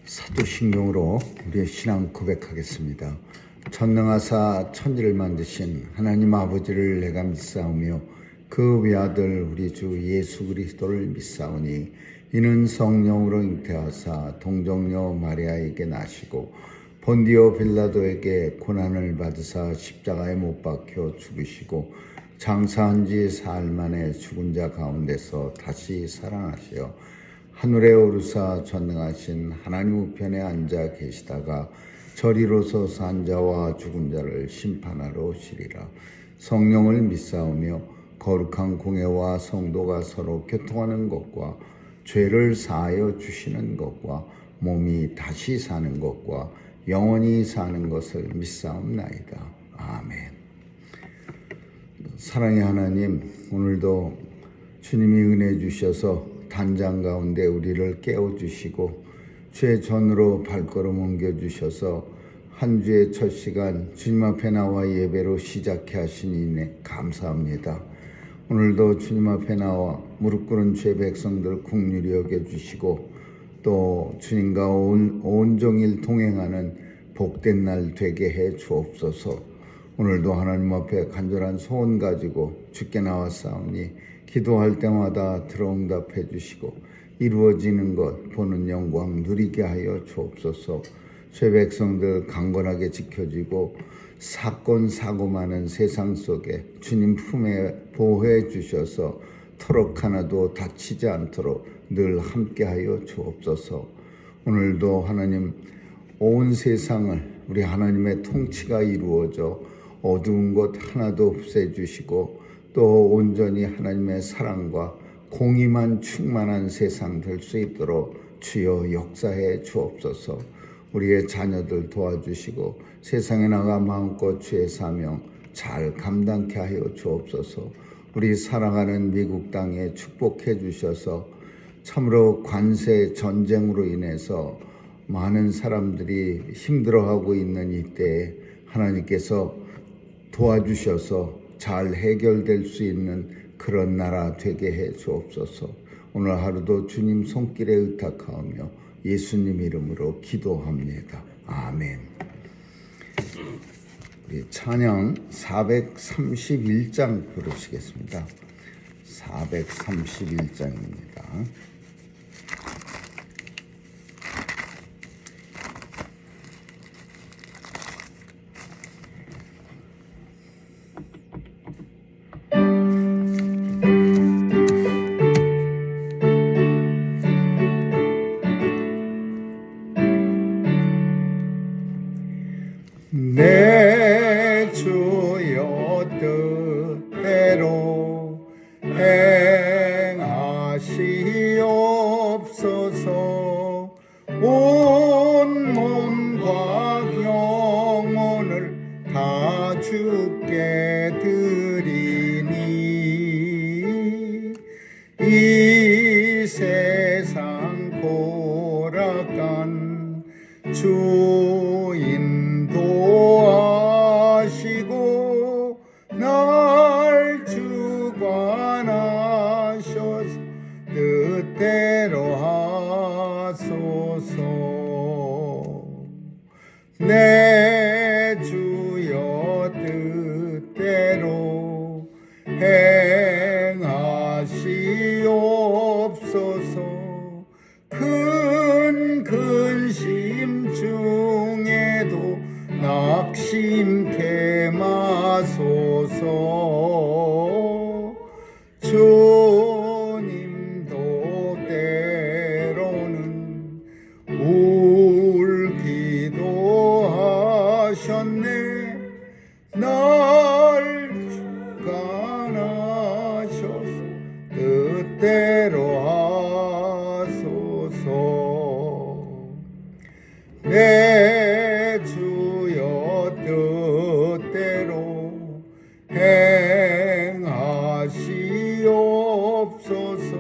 사도신경으로 우리의 신앙 고백하겠습니다. 전능하사 천지를 만드신 하나님 아버지를 내가 믿사오며 그 외아들 우리 주 예수 그리스도를 믿사오니 이는 성령으로 잉태하사 동정녀 마리아에게 나시고 본디오 빌라도에게 고난을 받으사 십자가에 못 박혀 죽으시고 장사한 지 사흘 만에 죽은 자 가운데서 다시 살아나시어 하늘에 오르사 전능하신 하나님 우편에 앉아 계시다가 저리로서 산 자와 죽은 자를 심판하러 오시리라. 성령을 믿사오며 거룩한 공회와 성도가 서로 교통하는 것과 죄를 사하여 주시는 것과 몸이 다시 사는 것과 영원히 사는 것을 믿사옵나이다. 아멘. 사랑의 하나님, 오늘도 주님이 은혜 주셔서 단장 가운데 우리를 깨워주시고 죄전으로 발걸음 옮겨주셔서 한 주의 첫 시간 주님 앞에 나와 예배로 시작해 하시니 감사합니다. 오늘도 주님 앞에 나와 무릎 꿇은 죄 백성들 긍휼히 여겨주시고 또 주님과 온종일 동행하는 복된 날 되게 해 주옵소서. 오늘도 하나님 앞에 간절한 소원 가지고 주께 나왔사오니 기도할 때마다 들어응답해 주시고 이루어지는 것 보는 영광 누리게 하여 주옵소서. 죄 백성들 강건하게 지켜지고 사건 사고 많은 세상 속에 주님 품에 보호해 주셔서 터럭 하나도 다치지 않도록 늘 함께 하여 주옵소서. 오늘도 하나님 온 세상을 우리 하나님의 통치가 이루어져 어두운 것 하나도 없애주시고 또 온전히 하나님의 사랑과 공의만 충만한 세상 될 수 있도록 주여 역사해 주옵소서. 우리의 자녀들 도와주시고 세상에 나가 마음껏 주의 사명 잘 감당케 하여 주옵소서. 우리 살아가는 미국 땅에 축복해 주셔서 참으로 관세 전쟁으로 인해서 많은 사람들이 힘들어하고 있는 이때에 하나님께서 도와주셔서 잘 해결될 수 있는 그런 나라 되게 해 주옵소서. 오늘 하루도 주님 손길에 의탁하오며 예수님 이름으로 기도합니다. 아멘. 우리 찬양 431장 부르시겠습니다. 431장입니다. 내 주여 뜻대로 행하시옵소서. 온 몸과 영혼을 다 주께 드리니 이 세상 고락한 주인 도하시고 날 주관하셔서 뜻대로 하소서. 내 주여 뜻대로 행하시옵소서. 큰 근심 중에도 낙심케 마소서. 주님도 때로는 울기도 하셨네. 날 주관하셔서 뜻대로 하소서. 내 주여 뜻대로 행하시옵소서.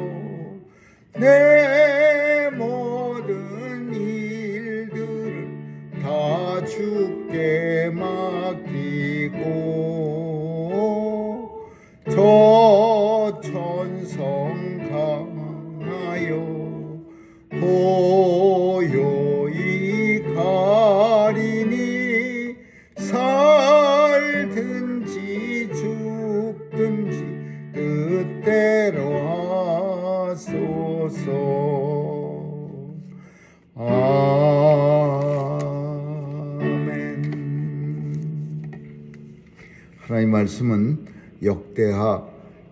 내 모든 일들을 다 주께 맡기고 저 천성 강하여 고요히 아멘. 하나님 말씀은 역대하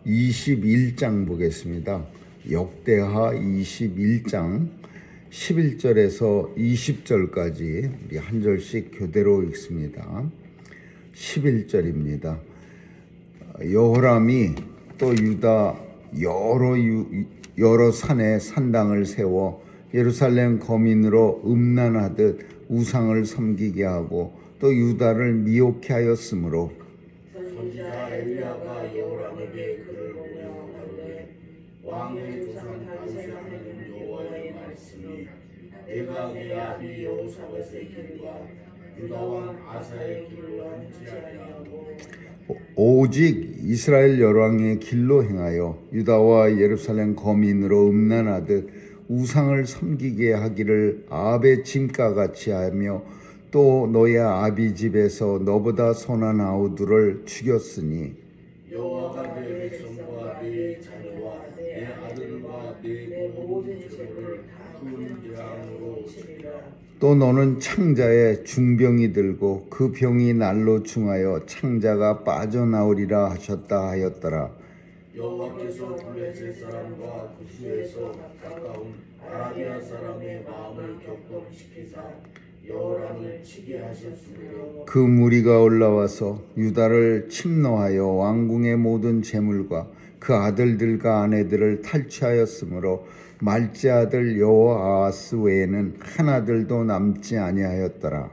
21장 보겠습니다. 역대하 21장 11절에서 20절까지 우리 한 절씩 교대로 읽습니다. 11절입니다. 여호람이 또 유다 여러 산에 산당을 세워 예루살렘 거민으로 음란하듯 우상을 섬기게 하고 또 유다를 미혹해 하였으므로 선지자 엘리야가 여호람에게 그를 명령하되 왕의 조상 다윗의 하나님 여호와의 말씀이 내가 네 아비 여호사밧의 길과 유다 왕 아사의 길로 행치 아니하고 오직 이스라엘 열왕의 길로 행하여 유다와 예루살렘 거민으로 음란하듯 우상을 섬기게 하기를 아합의 짐과 같이 하며 또 너의 아비 집에서 너보다 선한 아우들을 죽였으니 여호와가 내 백성과 내 자녀와 내 아들과 내 모든 재물을 큰 재앙으로 치리라. 또 너는 창자의 중병이 들고 그 병이 날로 중하여 창자가 빠져나오리라 하셨다 하였더라. 여호와께서 블레셋 사람과 구스에서 가까운 아라비아 사람의 마음을 격동시키사 여호람을 치게 하셨으므로 그 무리가 올라와서 유다를 침노하여 왕궁의 모든 재물과 그 아들들과 아내들을 탈취하였으므로 말제 아들 여호아하스 외에는 한 아들도 남지 아니하였더라.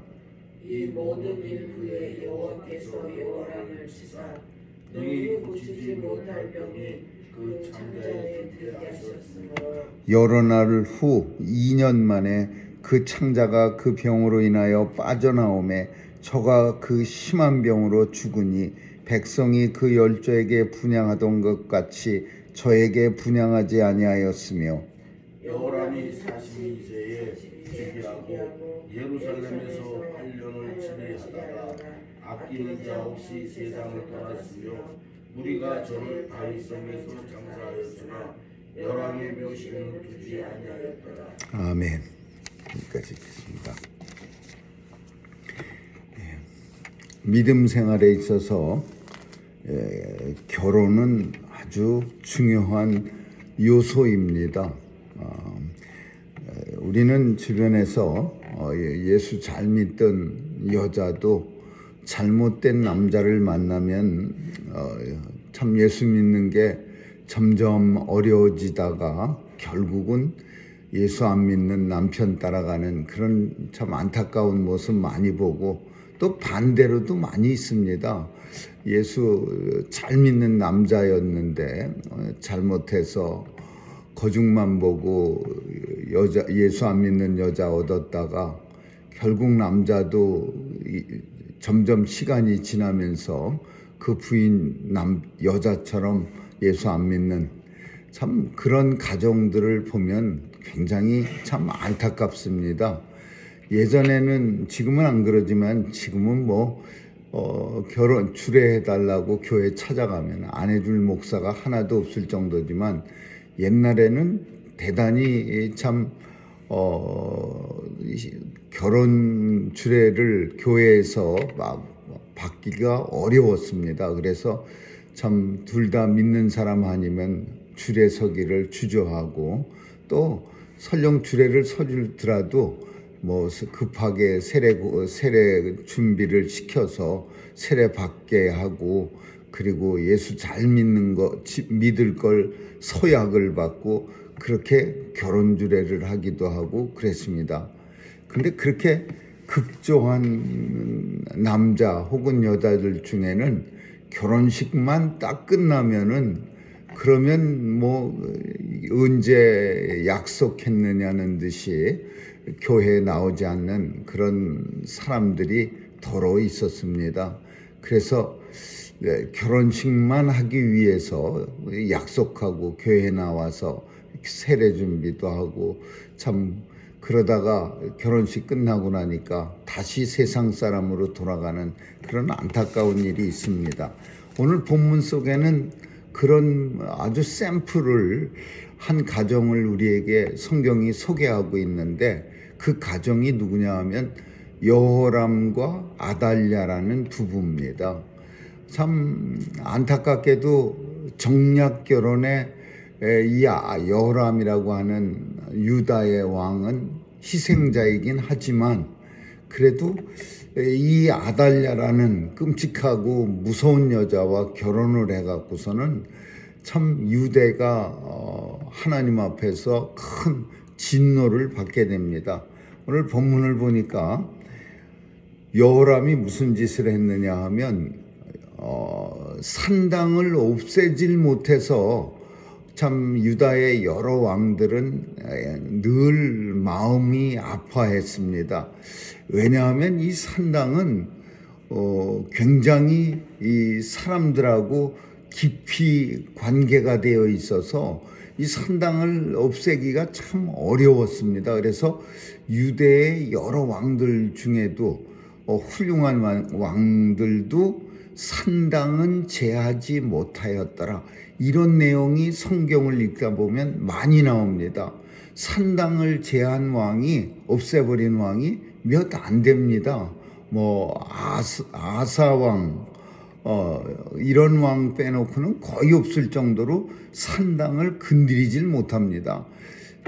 이 모든 일 후에 여호와께서 여호람을 치사 능히 고치지 못할 병이 그 창자에 들게 하셨으므로 여러 날 후 2년 만에 그 창자가 그 병으로 인하여 빠져나오매 저가 그 심한 병으로 죽으니 백성이 그 열조에게 분향하던 것 같이 저에게 분향하지 아니하였으며 여호람이 42세에 즉위하고 예루살렘에서 8년을 치리하다가 아끼는 자 없이 세상을 떠났으며 무리가 저를 다윗성에서 장사하였으나 여호람의 묘실은 두지 아니하였더라. 아멘. 여기까지 읽겠습니다. 믿음 생활에 있어서 결혼은 아주 중요한 요소입니다. 우리는 주변에서 예수 잘 믿던 여자도 잘못된 남자를 만나면 참 예수 믿는 게 점점 어려워지다가 결국은 예수 안 믿는 남편 따라가는 그런 참 안타까운 모습 많이 보고 또 반대로도 많이 있습니다. 예수 잘 믿는 남자였는데 잘못해서 거중만 보고 예수 안 믿는 여자 얻었다가 결국 남자도 점점 시간이 지나면서 그 부인 여자처럼 예수 안 믿는 참 그런 가정들을 보면 굉장히 참 안타깝습니다. 예전에는 지금은 안 그러지만 지금은 결혼 주례해달라고 교회 찾아가면 안 해줄 목사가 하나도 없을 정도지만 옛날에는 대단히 참 결혼 주례를 교회에서 막 받기가 어려웠습니다. 그래서 참 둘 다 믿는 사람 아니면 주례 서기를 주저하고 또 설령 주례를 서주더라도 급하게 세례 준비를 시켜서 세례 받게 하고 그리고 예수 잘 믿을 걸 서약을 받고 그렇게 결혼 주례를 하기도 하고 그랬습니다. 근데 그렇게 급조한 남자 혹은 여자들 중에는 결혼식만 딱 끝나면은 그러면 언제 약속했느냐는 듯이 교회에 나오지 않는 그런 사람들이 더러 있었습니다. 그래서 결혼식만 하기 위해서 약속하고 교회에 나와서 세례 준비도 하고 참 그러다가 결혼식 끝나고 나니까 다시 세상 사람으로 돌아가는 그런 안타까운 일이 있습니다. 오늘 본문 속에는 그런 아주 샘플을 한 가정을 우리에게 성경이 소개하고 있는데 그 가정이 누구냐 하면 여호람과 아달랴라는 부부입니다. 참 안타깝게도 정략 결혼에 이 여호람이라고 하는 유다의 왕은 희생자이긴 하지만 그래도 이 아달랴라는 끔찍하고 무서운 여자와 결혼을 해갖고서는 참 유대가 하나님 앞에서 큰 진노를 받게 됩니다. 오늘 본문을 보니까 여호람이 무슨 짓을 했느냐 하면 산당을 없애질 못해서 참 유다의 여러 왕들은 늘 마음이 아파했습니다. 왜냐하면 이 산당은 굉장히 이 사람들하고 깊이 관계가 되어 있어서 이 산당을 없애기가 참 어려웠습니다. 그래서 유대의 여러 왕들 중에도 훌륭한 왕들도 산당은 제하지 못하였더라. 이런 내용이 성경을 읽다 보면 많이 나옵니다. 산당을 제한 왕이, 없애버린 왕이 몇 안 됩니다. 아사왕, 이런 왕 빼놓고는 거의 없을 정도로 산당을 건드리질 못합니다.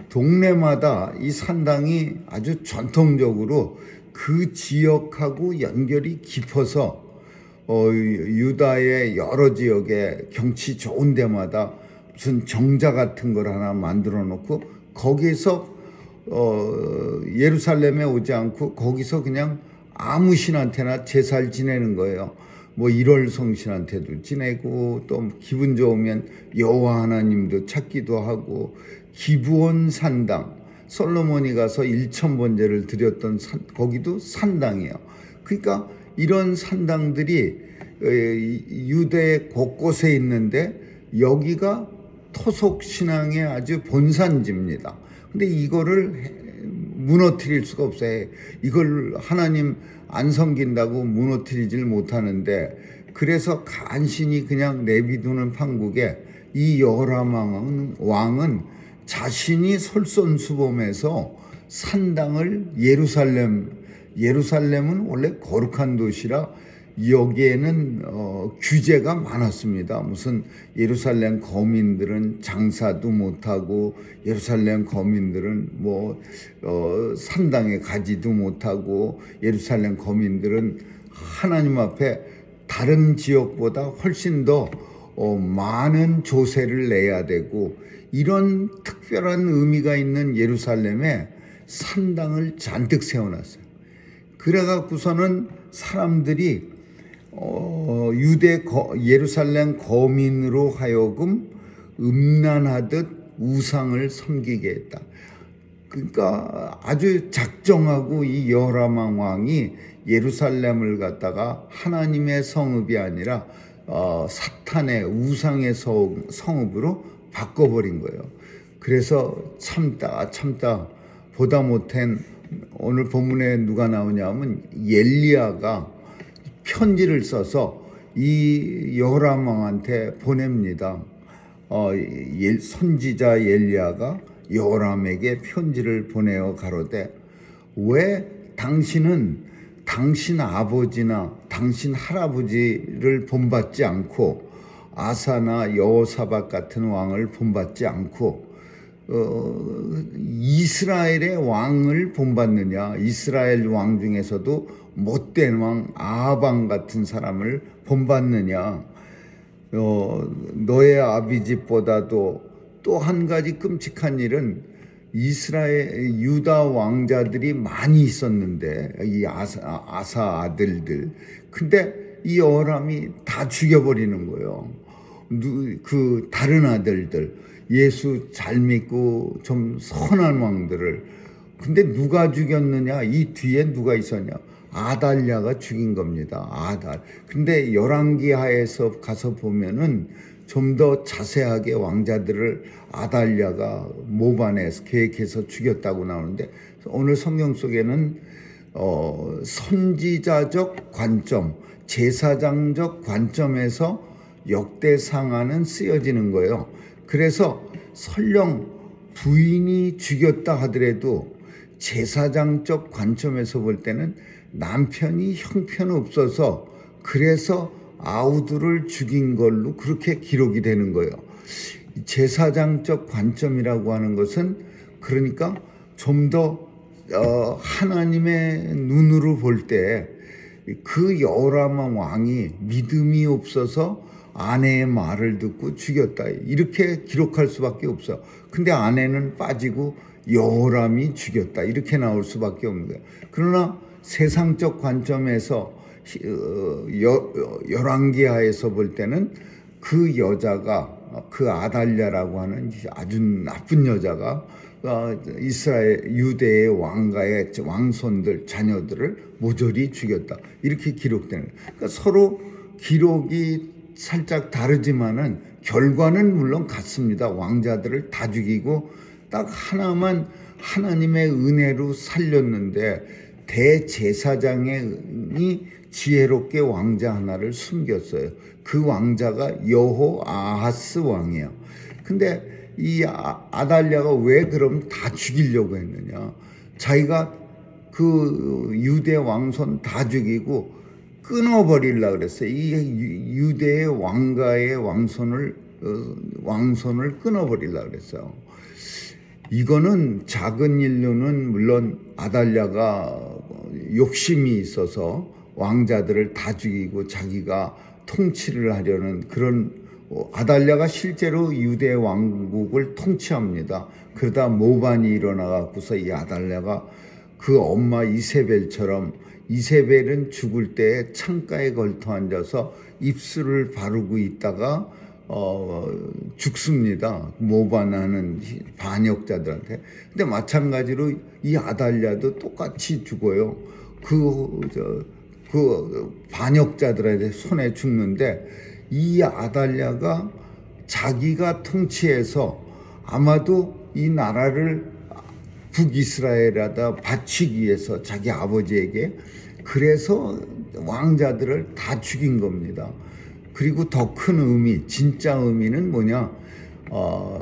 동네마다 이 산당이 아주 전통적으로 그 지역하고 연결이 깊어서 유다의 여러 지역에 경치 좋은 데마다 무슨 정자 같은 걸 하나 만들어 놓고 거기서 예루살렘에 오지 않고 거기서 그냥 아무 신한테나 제사를 지내는 거예요. 1월 성신한테도 지내고 또 기분 좋으면 여호와 하나님도 찾기도 하고 기브온 산당, 솔로몬이 가서 1,000번제를 드렸던 거기도 산당이에요. 그러니까 이런 산당들이 유대 곳곳에 있는데 여기가 토속 신앙의 아주 본산지입니다. 근데 이거를 무너뜨릴 수가 없어요. 이걸 하나님 안 섬긴다고 무너뜨리질 못하는데 그래서 간신히 그냥 내비두는 판국에 이 여호람 왕은 자신이 솔선수범해서 산당을 예루살렘은 원래 거룩한 도시라 여기에는 규제가 많았습니다. 무슨 예루살렘 거민들은 장사도 못하고 예루살렘 거민들은 산당에 가지도 못하고 예루살렘 거민들은 하나님 앞에 다른 지역보다 훨씬 더 많은 조세를 내야 되고 이런 특별한 의미가 있는 예루살렘에 산당을 잔뜩 세워놨어요. 그래갖고서는 사람들이 예루살렘 거민으로 하여금 음란하듯 우상을 섬기게 했다. 그러니까 아주 작정하고 이 여호람 왕이 예루살렘을 갖다가 하나님의 성읍이 아니라 사탄의 우상의 성읍으로 바꿔버린 거예요. 그래서 참다 보다 못한 오늘 본문에 누가 나오냐면 엘리야가 편지를 써서 이 여호람 왕한테 보냅니다. 선지자 엘리야가 여호람에게 편지를 보내어 가로되 왜 당신은 당신 아버지나 당신 할아버지를 본받지 않고 아사나 여호사밧 같은 왕을 본받지 않고 이스라엘의 왕을 본받느냐? 이스라엘 왕 중에서도 못된 왕 아방 같은 사람을 본받느냐? 너의 아비집보다도 또 한 가지 끔찍한 일은 이스라엘 유다 왕자들이 많이 있었는데 이 아사 아들들 근데 이 여호람이 다 죽여버리는 거예요. 그 다른 아들들 예수 잘 믿고 좀 선한 왕들을 근데 누가 죽였느냐? 이 뒤에 누가 있었냐? 아달랴가 죽인 겁니다. 근데 열왕기하에서 가서 보면은 좀 더 자세하게 왕자들을 아달랴가 모반해서 계획해서 죽였다고 나오는데 오늘 성경 속에는 선지자적 관점, 제사장적 관점에서 역대상하는 쓰여지는 거예요. 그래서 설령 부인이 죽였다 하더라도 제사장적 관점에서 볼 때는 남편이 형편없어서 그래서 아우들을 죽인 걸로 그렇게 기록이 되는 거예요. 제사장적 관점이라고 하는 것은 그러니까 좀 더 하나님의 눈으로 볼 때 그 여호람 왕이 믿음이 없어서 아내의 말을 듣고 죽였다, 이렇게 기록할 수밖에 없어. 근데 아내는 빠지고 여호람이 죽였다, 이렇게 나올 수밖에 없는 거야. 그러나 세상적 관점에서 열왕기하에서 볼 때는 그 여자가, 그 아달랴라고 하는 아주 나쁜 여자가 이스라엘 유대의 왕가의 왕손들 자녀들을 모조리 죽였다, 이렇게 기록되는 거예요. 그러니까 서로 기록이 살짝 다르지만은 결과는 물론 같습니다. 왕자들을 다 죽이고 딱 하나만 하나님의 은혜로 살렸는데 대제사장이 지혜롭게 왕자 하나를 숨겼어요. 그 왕자가 여호아하스 왕이에요. 근데 이 아달랴가 왜 그럼 다 죽이려고 했느냐? 자기가 그 유대 왕손 다 죽이고 끊어버리려고 그랬어요. 이 유대의 왕가의 왕손을 끊어버리려고 그랬어요. 이거는 작은 일로는 물론 아달랴가 욕심이 있어서 왕자들을 다 죽이고 자기가 통치를 하려는 그런, 아달랴가 실제로 유대 왕국을 통치합니다. 그러다 모반이 일어나갖고서 이 아달랴가 그 엄마 이세벨처럼, 이세벨은 죽을 때 창가에 걸터 앉아서 입술을 바르고 있다가 죽습니다. 모반하는 반역자들한테. 근데 마찬가지로 이 아달랴도 똑같이 죽어요. 그 반역자들한테 손에 죽는데, 이 아달랴가 자기가 통치해서 아마도 이 나라를 북이스라엘에다 바치기 위해서 자기 아버지에게, 그래서 왕자들을 다 죽인 겁니다. 그리고 더 큰 의미, 진짜 의미는 뭐냐?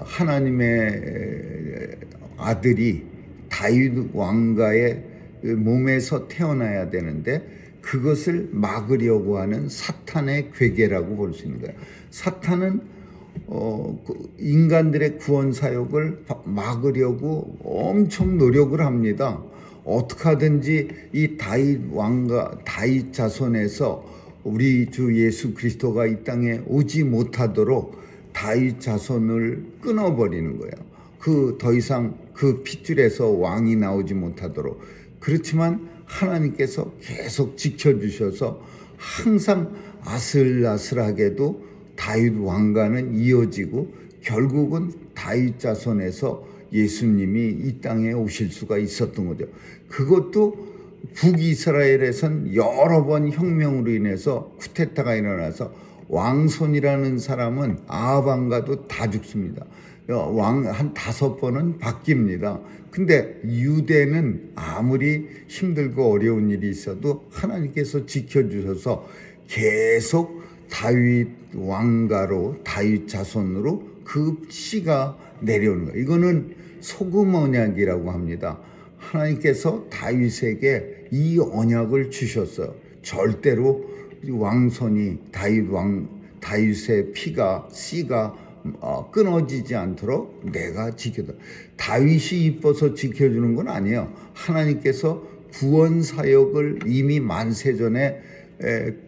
하나님의 아들이 다윗 왕가의 몸에서 태어나야 되는데 그것을 막으려고 하는 사탄의 괴계라고 볼 수 있는 거예요. 사탄은 인간들의 구원 사역을 막으려고 엄청 노력을 합니다. 어떻게 하든지 이 다윗 왕가, 다윗 자손에서 우리 주 예수 그리스도가 이 땅에 오지 못하도록 다윗 자손을 끊어버리는 거예요. 더 이상 그 핏줄에서 왕이 나오지 못하도록. 그렇지만 하나님께서 계속 지켜주셔서 항상 아슬아슬하게도 다윗 왕가는 이어지고 결국은 다윗 자손에서 예수님이 이 땅에 오실 수가 있었던 거죠. 그것도 북이스라엘에선 여러 번 혁명으로 인해서 쿠데타가 일어나서 왕손이라는 사람은 아합 왕가도 다 죽습니다. 왕 한 5번은 바뀝니다. 근데 유대는 아무리 힘들고 어려운 일이 있어도 하나님께서 지켜주셔서 계속 다윗 왕가로, 다윗 자손으로 그 씨가 내려오는 거예요. 이거는 소금 언약이라고 합니다. 하나님께서 다윗에게 이 언약을 주셨어요. 절대로 왕손이 다윗의 피가, 씨가 끊어지지 않도록 내가 지켜다. 다윗이 이뻐서 지켜주는 건 아니에요. 하나님께서 구원 사역을 이미 만세전에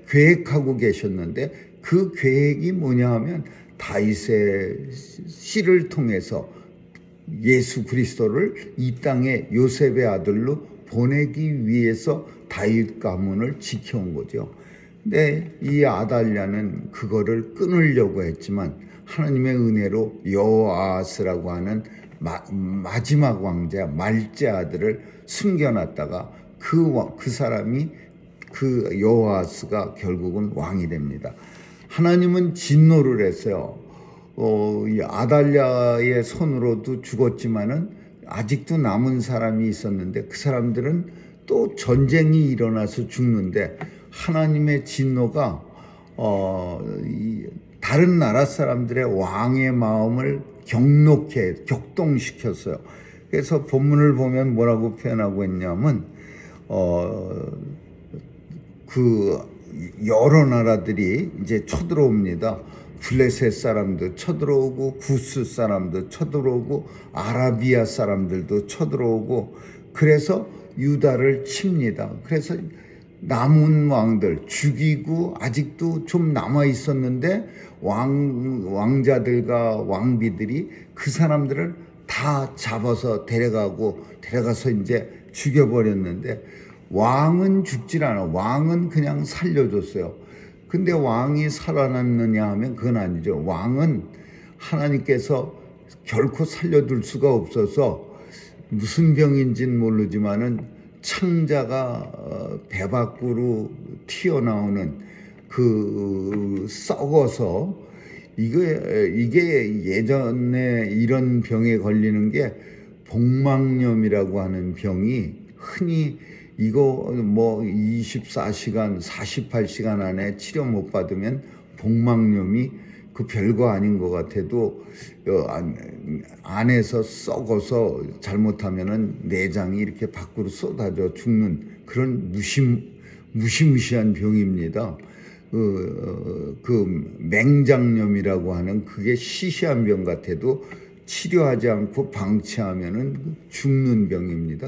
계획하고 계셨는데 그 계획이 뭐냐 하면 다윗의 씨를 통해서 예수 그리스도를 이 땅에 요셉의 아들로 보내기 위해서 다윗 가문을 지켜온 거죠. 근데 이 아달랴는 그거를 끊으려고 했지만 하나님의 은혜로 여호아스라고 하는 마지막 왕자, 말제 아들을 숨겨놨다가 그 사람이, 그 여호아스가 결국은 왕이 됩니다. 하나님은 진노를 했어요. 이 아달랴의 손으로도 죽었지만은 아직도 남은 사람이 있었는데 그 사람들은 또 전쟁이 일어나서 죽는데 하나님의 진노가 다른 나라 사람들의 왕의 마음을 격동시켰어요. 그래서 본문을 보면 뭐라고 표현하고 있냐면 그 여러 나라들이 이제 쳐들어옵니다. 블레셋 사람도 쳐들어오고 구스 사람도 쳐들어오고 아라비아 사람들도 쳐들어오고 그래서 유다를 칩니다. 그래서 남은 왕들 죽이고 아직도 좀 남아 있었는데 왕자들과 왕비들이 그 사람들을 다 잡아서 데려가서 이제 죽여버렸는데 왕은 죽질 않아. 왕은 그냥 살려줬어요. 근데 왕이 살아났느냐 하면 그건 아니죠. 왕은 하나님께서 결코 살려둘 수가 없어서 무슨 병인지는 모르지만은 창자가 배 밖으로 튀어나오는 그 썩어서 이게 예전에 이런 병에 걸리는 게 복막염이라고 하는 병이 흔히 이거 뭐 24시간 48시간 안에 치료 못 받으면 복막염이 그 별거 아닌 것 같아도 안에서 썩어서 잘못하면은 내장이 이렇게 밖으로 쏟아져 죽는 그런 무시무시한 병입니다. 그 맹장염이라고 하는 그게 시시한 병 같아도 치료하지 않고 방치하면은 죽는 병입니다.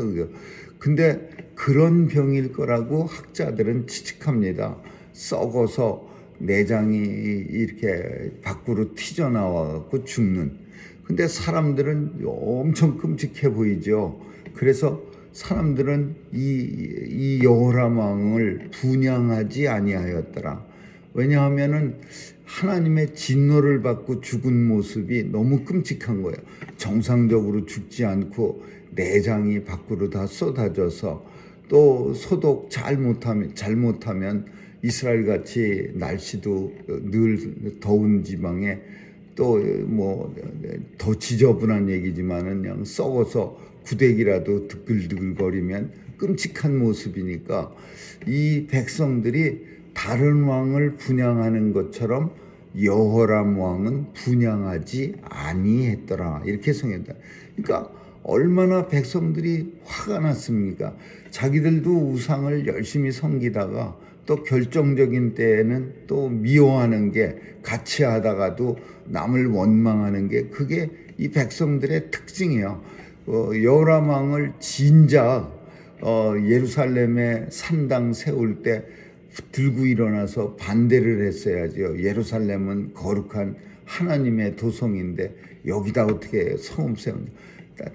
근데 그런 병일 거라고 학자들은 추측합니다. 썩어서 내장이 이렇게 밖으로 튀어나와갖고 죽는. 근데 사람들은 엄청 끔찍해 보이죠. 그래서 사람들은 이 여호람 왕을 분향하지 아니하였더라. 왜냐하면은 하나님의 진노를 받고 죽은 모습이 너무 끔찍한 거예요. 정상적으로 죽지 않고 내장이 밖으로 다 쏟아져서 또 소독 잘못하면 이스라엘 같이 날씨도 늘 더운 지방에 또 뭐 더 지저분한 얘기지만은 그냥 썩어서 구데기라도 드글드글거리면 끔찍한 모습이니까 이 백성들이 다른 왕을 분향하는 것처럼 여호람 왕은 분향하지 아니했더라 이렇게 성했다. 그러니까 얼마나 백성들이 화가 났습니까? 자기들도 우상을 열심히 섬기다가 또 결정적인 때에는 또 미워하는 게 같이 하다가도 남을 원망하는 게 그게 이 백성들의 특징이에요. 여호람 왕을 진작 예루살렘에 산당 세울 때 들고 일어나서 반대를 했어야죠. 예루살렘은 거룩한 하나님의 도성인데 여기다 어떻게 성읍 세우냐.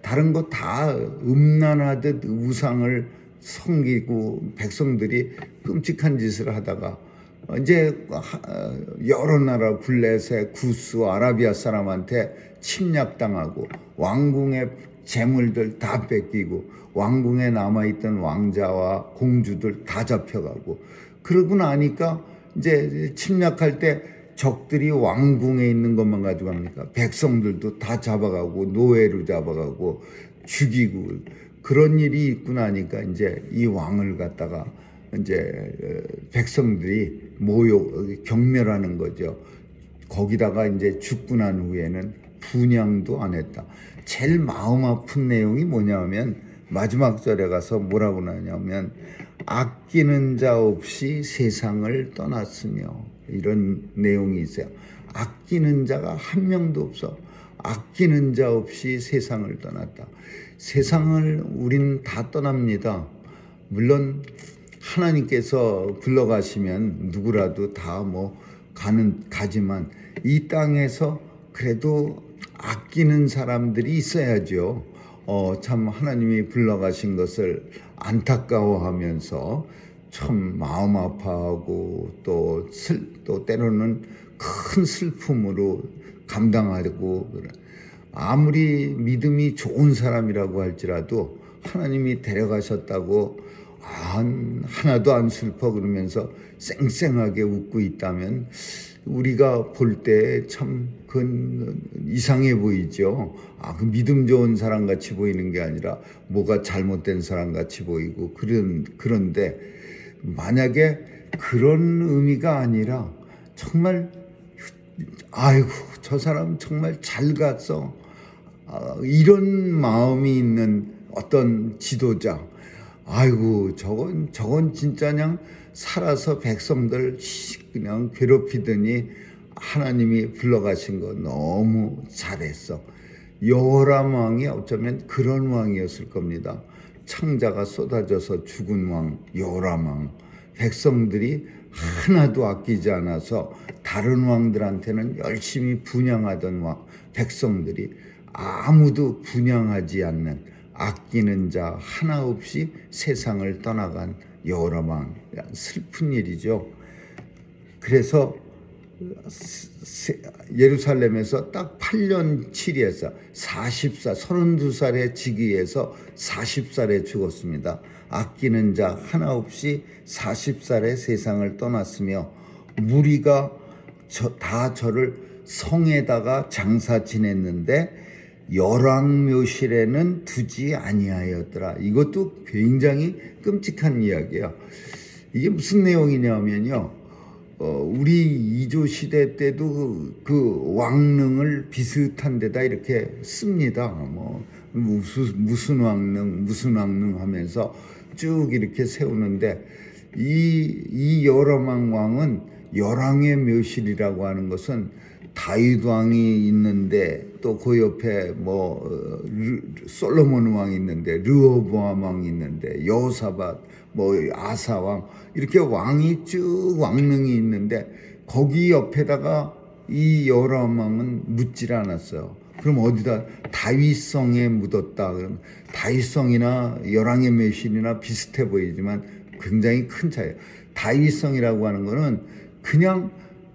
다른 거 다 음란하듯 우상을 섬기고 백성들이 끔찍한 짓을 하다가 이제 여러 나라 블레셋, 구스, 아라비아 사람한테 침략당하고 왕궁의 재물들 다 뺏기고 왕궁에 남아있던 왕자와 공주들 다 잡혀가고 그러고 나니까 이제 침략할 때 적들이 왕궁에 있는 것만 가져갑니까? 백성들도 다 잡아가고 노예로 잡아가고 죽이고 그런 일이 있고 나니까 이제 이 왕을 갖다가 이제 백성들이 경멸하는 거죠. 거기다가 이제 죽고 난 후에는 분향도 안 했다. 제일 마음 아픈 내용이 뭐냐면 마지막 절에 가서 뭐라고 나냐면 아끼는 자 없이 세상을 떠났으며 이런 내용이 있어요. 아끼는 자가 한 명도 없어. 아끼는 자 없이 세상을 떠났다. 세상을 우린 다 떠납니다. 물론 하나님께서 불러가시면 누구라도 다 가지만 이 땅에서 그래도 아끼는 사람들이 있어야죠. 참 하나님이 불러가신 것을 안타까워하면서 참 마음 아파하고 또 때로는 큰 슬픔으로 감당하고 아무리 믿음이 좋은 사람이라고 할지라도 하나님이 데려가셨다고 하나도 안 슬퍼 그러면서 쌩쌩하게 웃고 있다면 우리가 볼 때 참 그건 이상해 보이죠. 그 믿음 좋은 사람 같이 보이는 게 아니라 뭐가 잘못된 사람 같이 보이고 그런데 만약에 그런 의미가 아니라 정말 아이고 저 사람 정말 잘 갔어. 이런 마음이 있는 어떤 지도자, 아이고 저건 진짜 그냥 살아서 백성들 그냥 괴롭히더니 하나님이 불러가신 거 너무 잘했어. 여호람 왕이 어쩌면 그런 왕이었을 겁니다. 창자가 쏟아져서 죽은 왕 여호람 왕, 백성들이 하나도 아끼지 않아서 다른 왕들한테는 열심히 분향하던 왕, 백성들이 아무도 분향하지 않는, 아끼는 자 하나 없이 세상을 떠나간 여호람 왕. 슬픈 일이죠. 그래서 예루살렘에서 딱 8년 7일에서 32살의 즉위해서 40살에 죽었습니다. 아끼는 자 하나 없이 40살에 세상을 떠났으며 무리가 다 저를 성에다가 장사 지냈는데 열왕묘실에는 두지 아니하였더라. 이것도 굉장히 끔찍한 이야기예요. 이게 무슨 내용이냐면요, 우리 이조 시대 때도 그 왕릉을 비슷한 데다 이렇게 씁니다. 뭐 무슨 왕릉 하면서 쭉 이렇게 세우는데, 이 여로망 왕은 열왕의 묘실이라고 하는 것은 다윗 왕이 있는데 또 그 옆에 솔로몬 왕이 있는데, 르호보암 왕이 있는데, 여호사밧, 아사 왕, 이렇게 왕이 쭉 왕릉이 있는데 거기 옆에다가 이 여호람 왕은 묻질 않았어요. 그럼 어디다? 다윗성에 묻었다. 그럼 다윗성이나 열왕의 묘실이나 비슷해 보이지만 굉장히 큰 차이예요. 다윗성이라고 하는 거는 그냥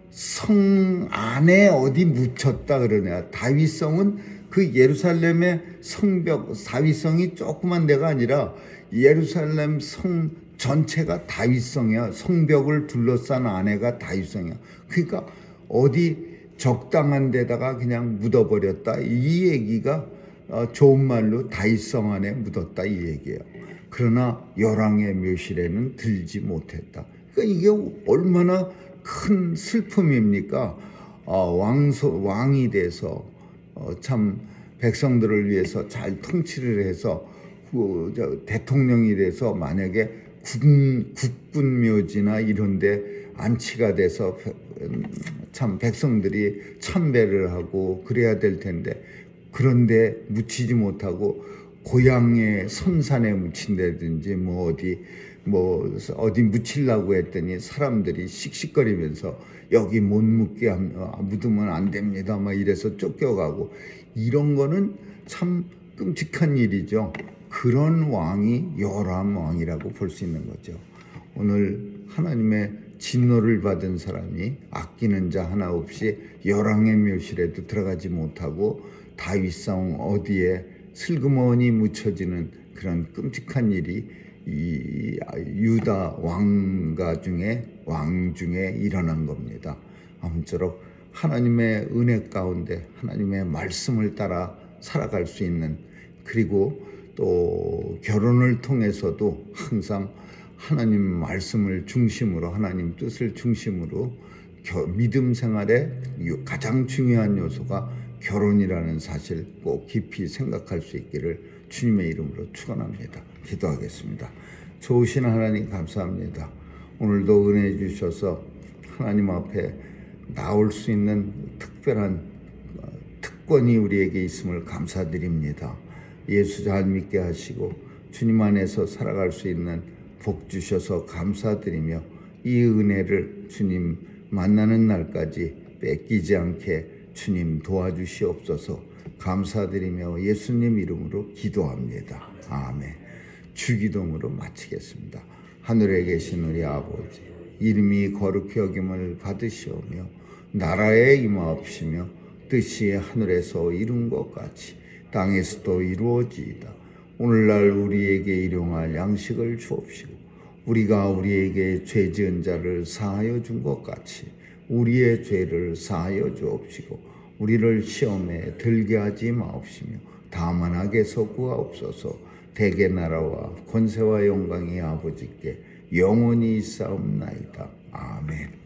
성 안에 어디 묻혔다 그러네요. 다윗성은 그 예루살렘의 성벽, 다윗성이 조그만 데가 아니라 예루살렘 성 전체가 다윗성이야. 성벽을 둘러싼 안에가 다윗성이야. 그러니까 어디 적당한 데다가 그냥 묻어버렸다. 이 얘기가 좋은 말로 다윗성 안에 묻었다 이 얘기예요. 그러나 열왕의 묘실에는 들지 못했다. 그러니까 이게 얼마나 큰 슬픔입니까? 왕이 돼서 참 백성들을 위해서 잘 통치를 해서 대통령이 돼서 만약에 국군묘지나 이런 데 안치가 돼서 참 백성들이 참배를 하고 그래야 될 텐데, 그런데 묻히지 못하고 고향의 선산에 묻힌다든지 어디 묻히려고 했더니 사람들이 씩씩거리면서 여기 못 묻으면 안 됩니다 막 이래서 쫓겨가고, 이런 거는 참 끔찍한 일이죠. 그런 왕이 여호람 왕이라고 볼 수 있는 거죠. 오늘 하나님의 진노를 받은 사람이 아끼는 자 하나 없이 열왕의 묘실에도 들어가지 못하고 다윗성 어디에 슬그머니 묻혀지는 그런 끔찍한 일이 이 유다 왕 중에 일어난 겁니다. 아무쪼록 하나님의 은혜 가운데 하나님의 말씀을 따라 살아갈 수 있는, 그리고 또 결혼을 통해서도 항상 하나님 말씀을 중심으로, 하나님 뜻을 중심으로 믿음 생활의 가장 중요한 요소가 결혼이라는 사실 꼭 깊이 생각할 수 있기를 주님의 이름으로 축원합니다. 기도하겠습니다. 좋으신 하나님 감사합니다. 오늘도 은혜 주셔서 하나님 앞에 나올 수 있는 특별한 특권이 우리에게 있음을 감사드립니다. 예수 잘 믿게 하시고 주님 안에서 살아갈 수 있는 복 주셔서 감사드리며 이 은혜를 주님 만나는 날까지 뺏기지 않게 주님 도와주시옵소서. 감사드리며 예수님 이름으로 기도합니다. 아멘. 주기도문으로 마치겠습니다. 하늘에 계신 우리 아버지, 이름이 거룩히 여김을 받으시오며 나라에 임하옵시며 뜻이 하늘에서 이룬 것 같이 땅에서도 이루어지이다. 오늘날 우리에게 일용할 양식을 주옵시고 우리가 우리에게 죄 지은 자를 사하여 준 것 같이 우리의 죄를 사하여 주옵시고 우리를 시험에 들게 하지 마옵시며 다만 악에서 구하옵소서. 대개 나라와 권세와 영광이 아버지께 영원히 있사옵나이다. 아멘.